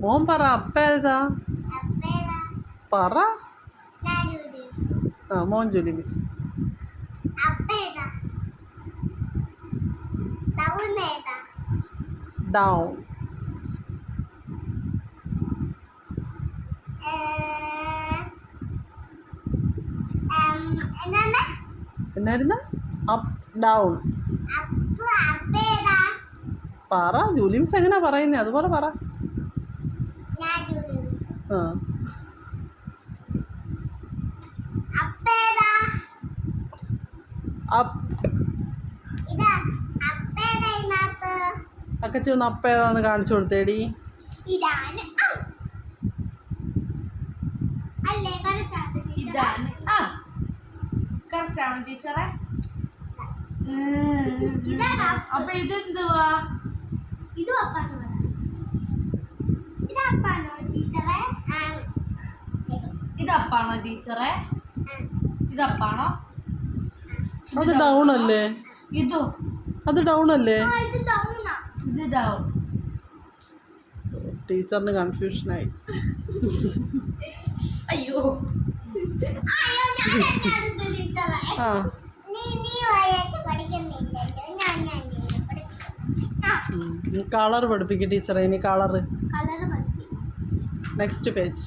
മോൻ പറ അപ്പ ഏതാ പറ. ആ മോൻ ജൂലി മിസ്. ഡൗൺ. എന്നായിരുന്നു? അപ്പ് ഡൗൺ പറ. ജൂലി മിസ് എങ്ങനെയാ പറയുന്നേ അതുപോലെ പറ. ആ അപ്പ്. അക്കച്ചി ഒന്ന് അപ്പ ഏതാന്ന് കാണിച്ചു കൊടുത്തേടി. ടീച്ചറെ അപ്പൊ ഇതെന്തുവാ? ഇതപ്പാണോ ടീച്ചറെ? ഇതപ്പാണോ? അത് ഡൗൺ അല്ലേ? ഇതോ? അത് ഡൗൺ അല്ലേ? ഇത് ഡൗൺ. ടീച്ചറിന് കൺഫ്യൂഷനായി. അയ്യോ ആ കളർ പഠിപ്പിക്കും ടീച്ചറെ. ഇനി colour. Next page.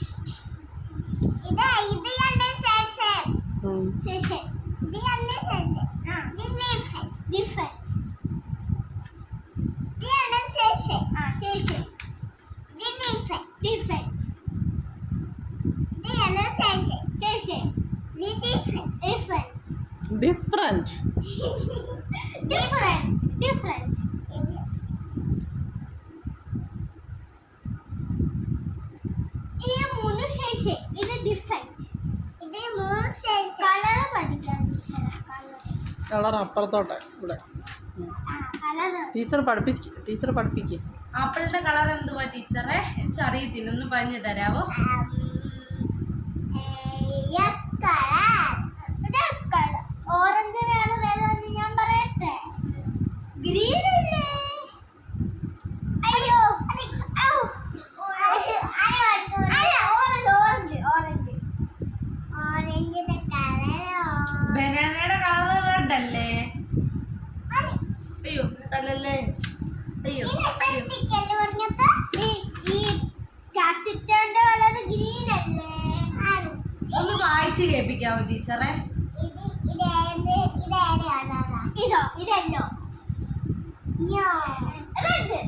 Different. Colour അപ്പുറത്തോട്ടെ ഇവിടെ. ടീച്ചർ പഠിപ്പിക്കും. ആപ്പിളിന്റെ കളർ എന്തുവാ ടീച്ചറെ? എനിക്ക് അറിയത്തില്ല, ഒന്ന് പറഞ്ഞു തരാവോ? ഓറഞ്ച് ഞാൻ പറയട്ടെ. ഗ്രീൻ അല്ലേ? അയ്യോ ഓറഞ്ചിന്റെ കളറോ? ബനാനയുടെ കളർ റെഡ് അല്ലേ? അയ്യോ തല്ലല്ലേ. അയ്യോ ഗ്രീൻ അല്ലേ? ഒന്ന് വായിച്ച് കേൾപ്പിക്കാവോ ടീച്ചറെ? ഇതല്ലോ റെഡ്.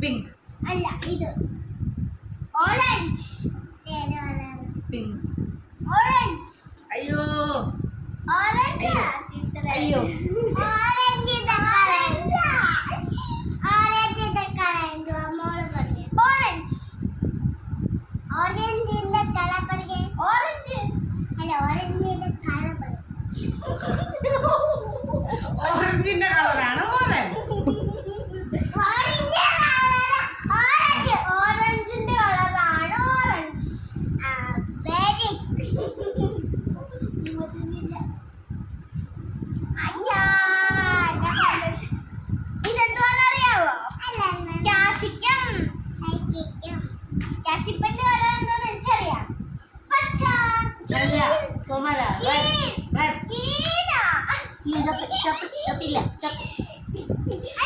പിങ്ക് അല്ല, ഇത് ഓറഞ്ച്. പിങ്ക്. ഓറഞ്ച്. അയ്യോ ഓറഞ്ച്. അയ്യോ ഓറഞ്ചിന്റെ കളർ പഠിക്കേ. ഓറഞ്ച് അല്ല, ഓറഞ്ചിന്റെ കളർ ഓറഞ്ചിന്റെ കളറാണ് ഓറഞ്ച്. ഓറഞ്ചിന്റെ കളറാണ് ഓറഞ്ച്. ഇതെന്തുവാന്നറിയാവോ? കാശിപ്പന്റെ കളർ എന്താന്ന് എനിക്കറിയാം. പച്ച. അല്ല ചുമല.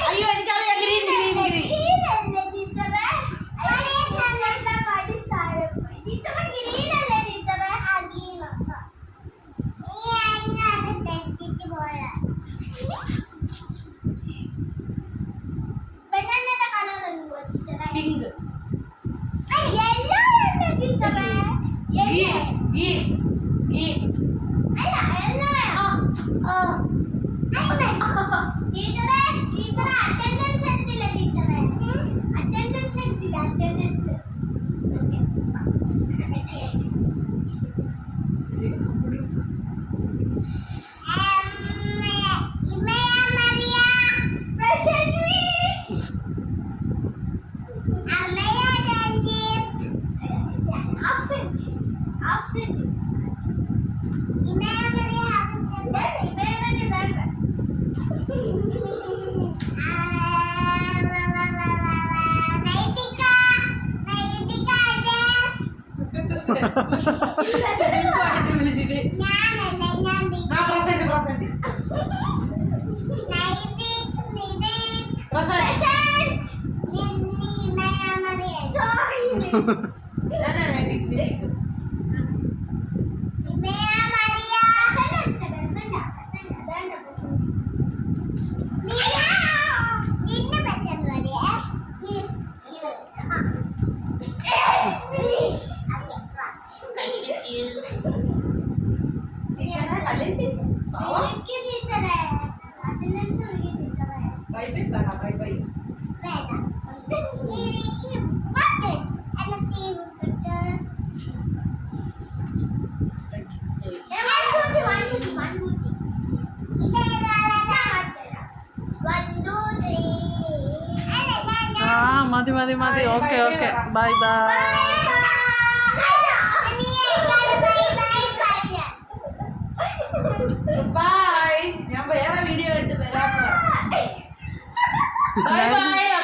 അയ്യോ എനിക്കറിയാം. Green green green. Pink. Green green green. Absent. സെൽഫായിട്ട് വിളിച്ചിട്ട് ആ പ്രസന്റ് പ്രസന്റ് പ്രസന്റ് ടീച്ചറെ കല്ലിട്ട് ബൈ ബൈ പറ ബൈ ബൈ ആ മതി മതി മതി okay okay bye bye bye ഞാൻ വേറെ വീഡിയോ ആയിട്ട് വരാം ബൈ ബൈ